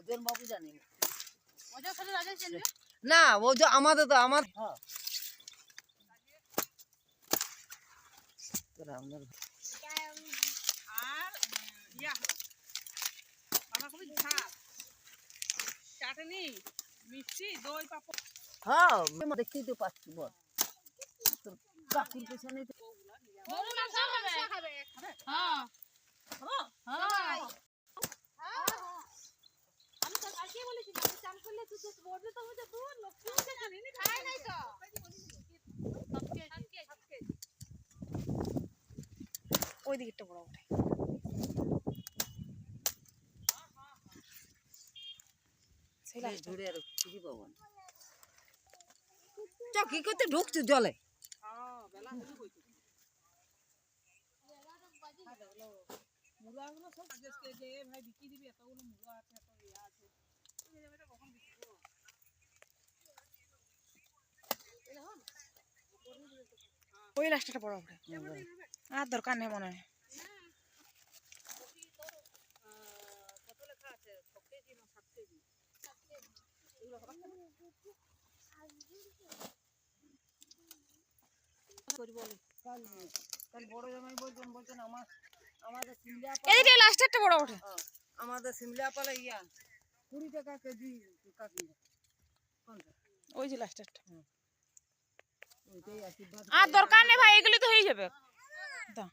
ওদের বাবু জানে ওদের সাথে রাজা চেন না ও যে আমাদের তো আমার হ্যাঁ তোরা আমাদের আর ইয়া বাঁধাকপি ঝাল চাটনি মিষ্টি দই পাপড় হ্যাঁ দেখতেই তো পাচ্ছি বল তোর কাকুর পেছনে গরু মাংস খাবে হ্যাঁ হ্যাঁ আমি তো আজকে বলেছি আমি চান করলে তুই তো বলবি তো মুঝে তুই লক্ষ্মী মুঝে জানি না খাই নাই তো সবকে ওই দিকটা বড় ওঠে ছেলে ধরে আর খুঁজে পাবো না চ কি করতে ঢুকছে জলে হ্যাঁ বেলা হলি কইতো মুলাগুলো সব আজকে যে ভাই বিক্রি দিবি এতগুলো মুলা আছে এত ইয়া আছে এটা কখন বিক্রি করব ওই লাস্টটা বড় ওঠে আর দরকার নেই মনে হয় কত লেখা আছে 6 কেজি না 7 কেজি এগুলো হবে করি বলে কাল বড় জামাই বলছেন আমাদের সিমলা এই লাস্টটা বড় ওঠে আমাদের সিমলা পালা ইয়া 20 টাকা কেজি কাকি ওই যে লাস্টটা ওইটাই আশীর্বাদ আর দরকার নেই ভাই এগুলি তো হয়ে যাবে দাও